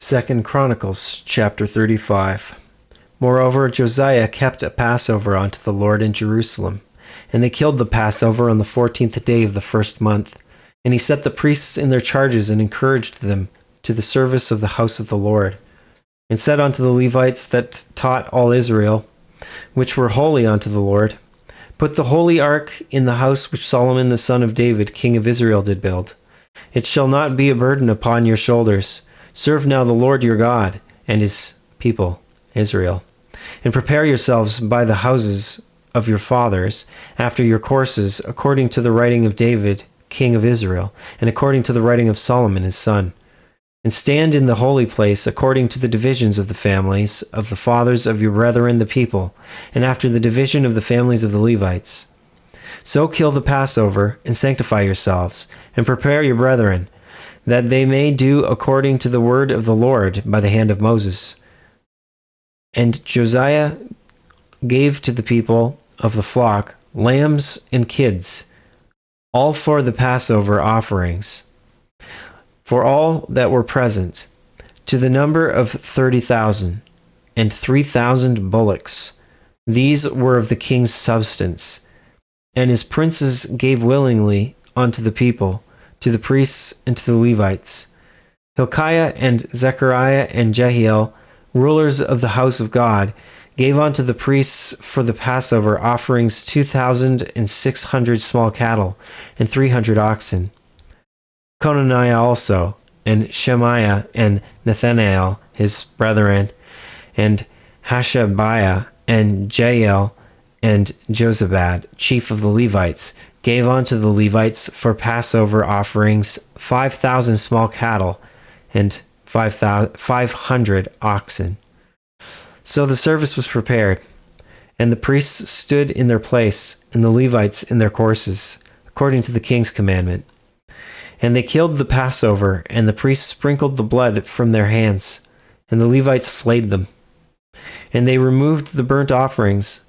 2 Chronicles chapter 35. Moreover, Josiah kept a Passover unto the Lord in Jerusalem, and they killed the Passover on the 14th day of the first month. And he set the priests in their charges and encouraged them to the service of the house of the Lord, and said unto the Levites that taught all Israel, which were holy unto the Lord, Put the holy ark in the house which Solomon the son of David, king of Israel, did build. It shall not be a burden upon your shoulders. Serve now the Lord your God and his people, Israel. And prepare yourselves by the houses of your fathers, after your courses, according to the writing of David, king of Israel, and according to the writing of Solomon his son. And stand in the holy place according to the divisions of the families of the fathers of your brethren the people, and after the division of the families of the Levites. So kill the Passover, and sanctify yourselves, and prepare your brethren, that they may do according to the word of the Lord by the hand of Moses. And Josiah gave to the people of the flock lambs and kids, all for the Passover offerings, for all that were present, to the number of 30,000, and 3,000 bullocks. These were of the king's substance. And his princes gave willingly unto the people, to the priests and to the Levites. Hilkiah and Zechariah and Jehiel, rulers of the house of God, gave unto the priests for the Passover offerings 2,600 small cattle and 300 oxen. Conaniah also, and Shemaiah and Nathanael, his brethren, and Hashabiah and Jael and Jozabad, chief of the Levites, gave unto the Levites for Passover offerings 5,000 small cattle and 500 oxen. So the service was prepared, and the priests stood in their place, and the Levites in their courses, according to the king's commandment. And they killed the Passover, and the priests sprinkled the blood from their hands, and the Levites flayed them. And they removed the burnt offerings,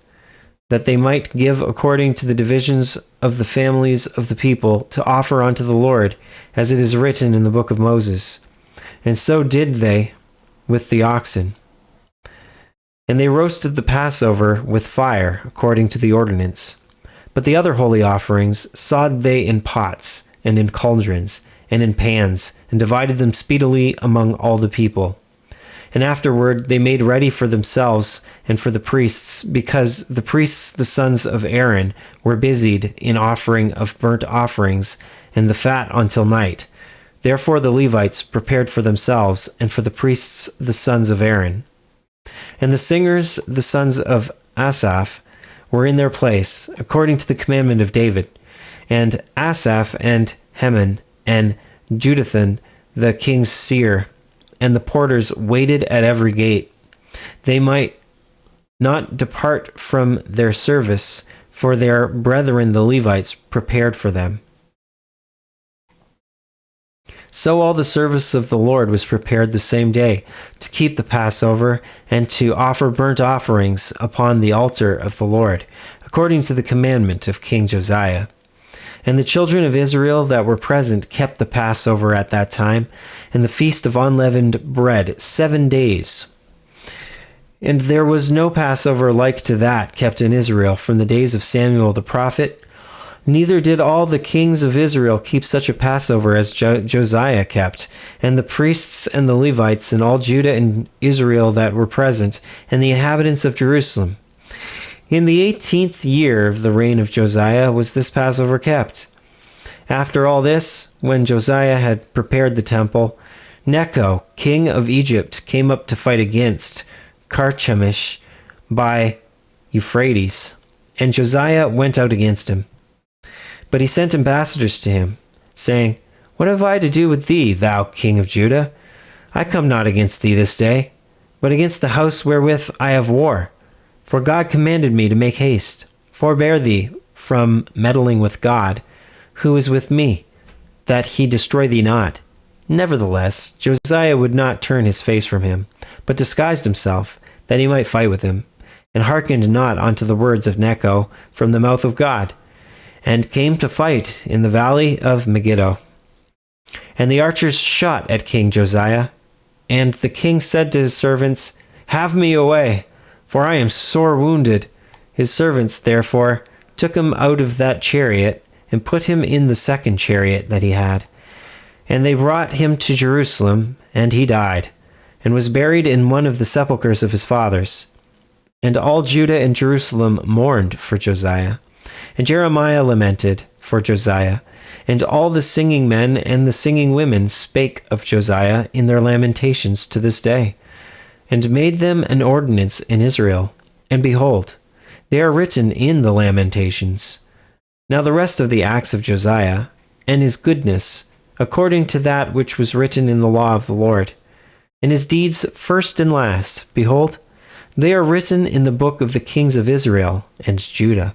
that they might give according to the divisions of the families of the people to offer unto the Lord, as it is written in the book of Moses. And so did they with the oxen. And they roasted the Passover with fire, according to the ordinance. But the other holy offerings sawed they in pots, and in cauldrons, and in pans, and divided them speedily among all the people. And afterward they made ready for themselves and for the priests, because the priests, the sons of Aaron, were busied in offering of burnt offerings and the fat until night. Therefore the Levites prepared for themselves, and for the priests, the sons of Aaron. And the singers, the sons of Asaph, were in their place, according to the commandment of David. And Asaph and Heman and Jeduthun, the king's seer, and the porters waited at every gate. They might not depart from their service, for their brethren the Levites prepared for them. So all the service of the Lord was prepared the same day, to keep the Passover, and to offer burnt offerings upon the altar of the Lord, according to the commandment of King Josiah. And the children of Israel that were present kept the Passover at that time, and the feast of unleavened bread 7 days. And there was no Passover like to that kept in Israel from the days of Samuel the prophet. Neither did all the kings of Israel keep such a Passover as Josiah kept, and the priests and the Levites, and all Judah and Israel that were present, and the inhabitants of Jerusalem. In the 18th year of the reign of Josiah was this Passover kept. After all this, when Josiah had prepared the temple, Necho, king of Egypt, came up to fight against Carchemish by Euphrates, and Josiah went out against him. But he sent ambassadors to him, saying, What have I to do with thee, thou king of Judah? I come not against thee this day, but against the house wherewith I have war. For God commanded me to make haste. Forbear thee from meddling with God, who is with me, that he destroy thee not. Nevertheless, Josiah would not turn his face from him, but disguised himself, that he might fight with him, and hearkened not unto the words of Necho from the mouth of God, and came to fight in the valley of Megiddo. And the archers shot at King Josiah, And the king said to his servants, "Have me away, for I am sore wounded." His servants, therefore, took him out of that chariot, and put him in the second chariot that he had. And they brought him to Jerusalem, and he died, and was buried in one of the sepulchres of his fathers. And all Judah and Jerusalem mourned for Josiah. And Jeremiah lamented for Josiah. And all the singing men and the singing women spake of Josiah in their lamentations to this day, and made them an ordinance in Israel. And behold, they are written in the lamentations. Now the rest of the acts of Josiah, and his goodness, according to that which was written in the law of the Lord, and his deeds first and last, behold, they are written in the book of the kings of Israel and Judah.